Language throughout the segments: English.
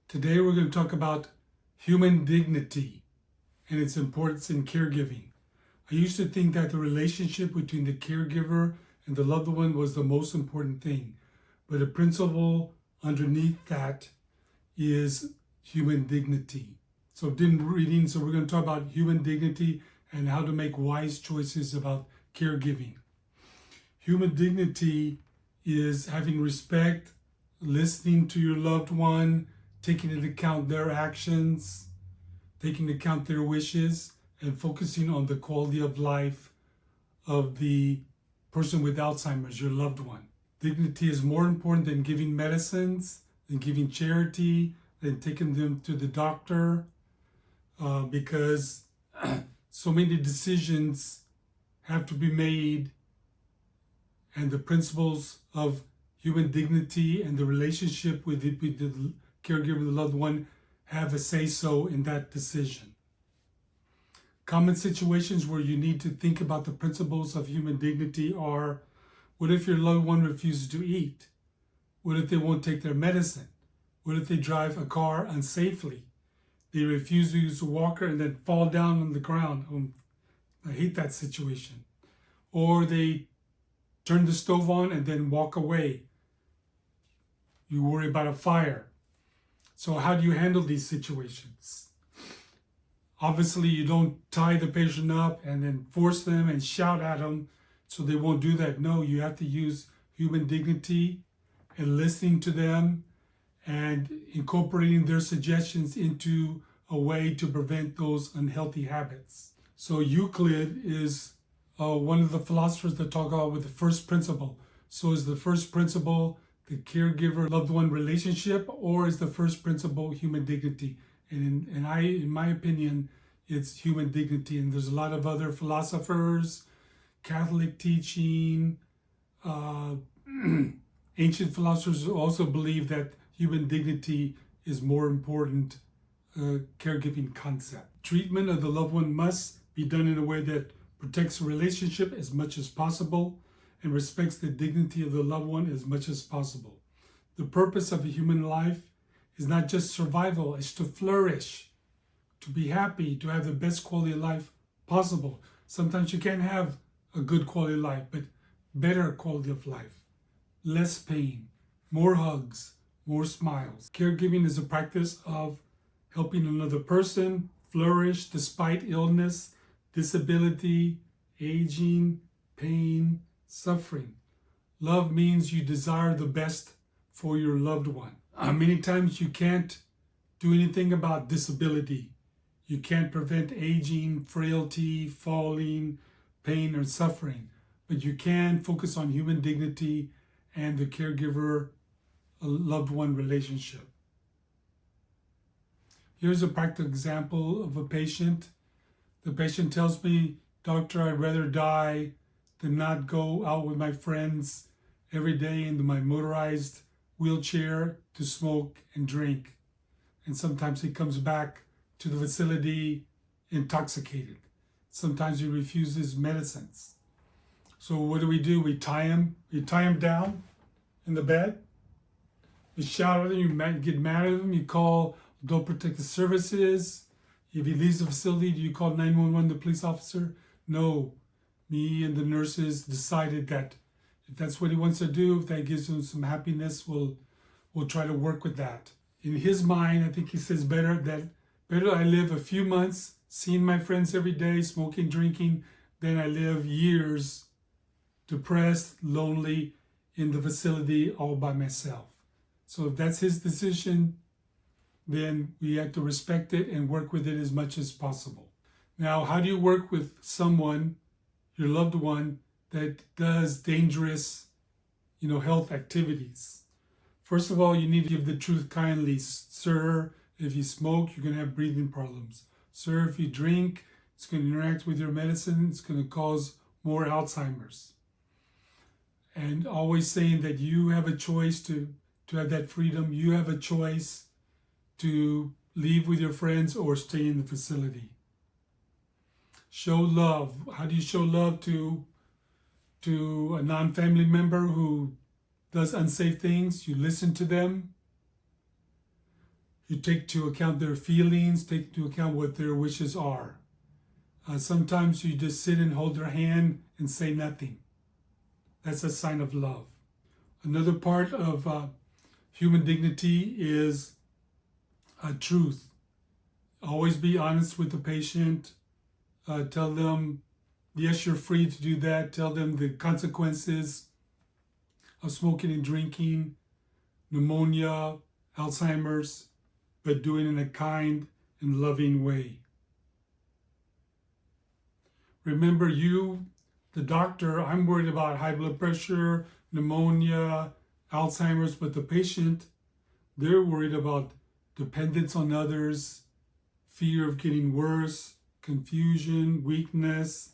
Today we're going to talk about human dignity and its importance in caregiving. I used to think that the relationship between the caregiver and the loved one was the most important thing, but a principle underneath that is human dignity. So we're going to talk about human dignity and how to make wise choices about caregiving. Human dignity is having respect, listening to your loved one, taking into account their actions, taking into account their wishes, and focusing on the quality of life of the person with Alzheimer's, your loved one. Dignity is more important than giving medicines, than giving charity, than taking them to the doctor, because so many decisions have to be made, and the principles of human dignity and the relationship with the caregiver, the loved one, have a say-so in that decision. Common situations where you need to think about the principles of human dignity are: what if your loved one refuses to eat? What if they won't take their medicine? What if they drive a car unsafely? They refuse to use a walker and then fall down on the ground. I hate that situation. Or they turn the stove on and then walk away. You worry about a fire. So how do you handle these situations? Obviously, you don't tie the patient up and then force them and shout at them so they won't do that. No, you have to use human dignity and listening to them and incorporating their suggestions into a way to prevent those unhealthy habits. So Euclid is one of the philosophers that talk about with the first principle. So is the first principle the caregiver-loved one relationship, or is the first principle human dignity? And in my opinion, it's human dignity. And there's a lot of other philosophers, Catholic teaching, ancient philosophers also believe that human dignity is more important caregiving concept. Treatment of the loved one must be done in a way that protects the relationship as much as possible and respects the dignity of the loved one as much as possible. The purpose of a human life is not just survival, it's to flourish, to be happy, to have the best quality of life possible. Sometimes you can't have a good quality of life, but better quality of life. Less pain, more hugs, more smiles. Caregiving is a practice of helping another person flourish despite illness, disability, aging, pain, suffering. Love means you desire the best for your loved one. Many times you can't do anything about disability. You can't prevent aging, frailty, falling, pain, or suffering, but you can focus on human dignity and the caregiver-loved one relationship. Here's a practical example of a patient. The patient tells me, "Doctor, I'd rather die than not go out with my friends every day in my motorized wheelchair to smoke and drink." And sometimes he comes back to the facility intoxicated. Sometimes he refuses medicines. So what do? We tie him down in the bed. You shout at him, you get mad at him, you call Adult Protective Services. If he leaves the facility, do you call 911, the police officer? No. Me and the nurses decided that if that's what he wants to do, if that gives him some happiness, we'll try to work with that. In his mind, I think he says better I live a few months seeing my friends every day, smoking, drinking, than I live years depressed, lonely in the facility all by myself. So if that's his decision, then we have to respect it and work with it as much as possible. Now, how do you work with someone, your loved one, that does dangerous, health activities? First of all, you need to give the truth kindly. Sir, if you smoke, you're going to have breathing problems. Sir, if you drink, it's going to interact with your medicine. It's going to cause more Alzheimer's. And always saying that you have a choice to have that freedom. You have a choice to leave with your friends or stay in the facility. Show love. How do you show love to a non-family member who does unsafe things? You listen to them. You take into account their feelings, take into account what their wishes are. Sometimes you just sit and hold their hand and say nothing. That's a sign of love. Another part of human dignity is truth. Always be honest with the patient. Tell them, yes, you're free to do that. Tell them the consequences of smoking and drinking, pneumonia, Alzheimer's, but do it in a kind and loving way. Remember, you, the doctor, I'm worried about high blood pressure, pneumonia, Alzheimer's, but the patient, they're worried about dependence on others, fear of getting worse, confusion, weakness.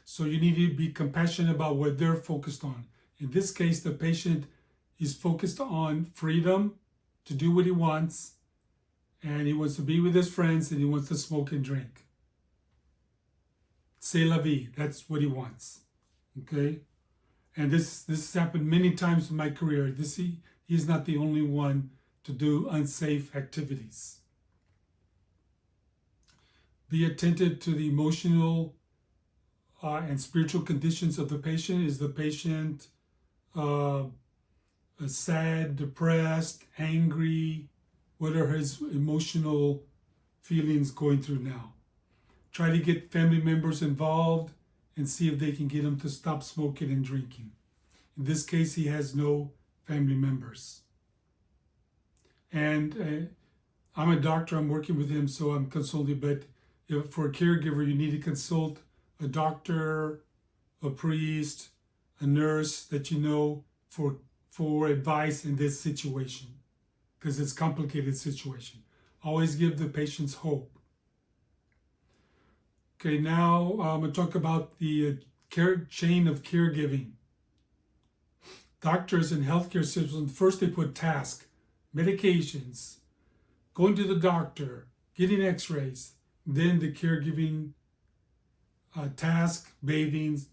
So you need to be compassionate about what they're focused on. In this case, the patient is focused on freedom to do what he wants, and he wants to be with his friends, and he wants to smoke and drink. C'est la vie, that's what he wants, okay? And this has happened many times in my career. He's not the only one to do unsafe activities. Be attentive to the emotional and spiritual conditions of the patient. Is the patient sad, depressed, angry? What are his emotional feelings going through now? Try to get family members involved and see if they can get him to stop smoking and drinking. In this case, he has no family members. And I'm a doctor, I'm working with him, so I'm consulting, but for a caregiver, you need to consult a doctor, a priest, a nurse that you know for advice in this situation, because it's a complicated situation. Always give the patients hope. Okay, now I'm going to talk about the chain of caregiving. Doctors and healthcare systems, first they put tasks, medications, going to the doctor, getting x-rays, then the caregiving task, bathing,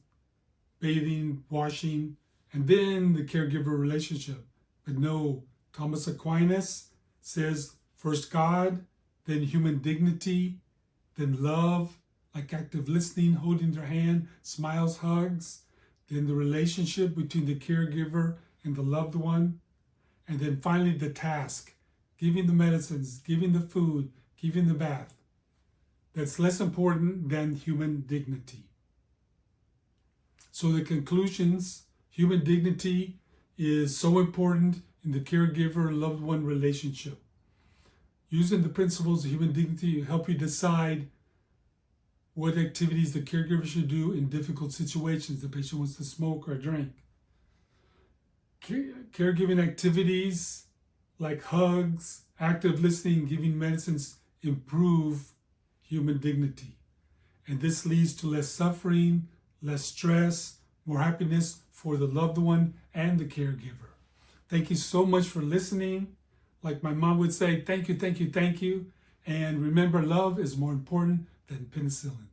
washing, and then the caregiver relationship. But no, Thomas Aquinas says first God, then human dignity, then love, like active listening, holding their hand, smiles, hugs, then the relationship between the caregiver and the loved one, and then finally the task, giving the medicines, giving the food, giving the bath. That's less important than human dignity. So the conclusions, human dignity is so important in the caregiver-loved one relationship. Using the principles of human dignity will help you decide what activities the caregiver should do in difficult situations. The patient wants to smoke or drink. Caregiving activities like hugs, active listening, giving medicines improve human dignity. And this leads to less suffering, less stress, more happiness for the loved one and the caregiver. Thank you so much for listening. Like my mom would say, thank you, thank you, thank you. And remember, love is more important than penicillin.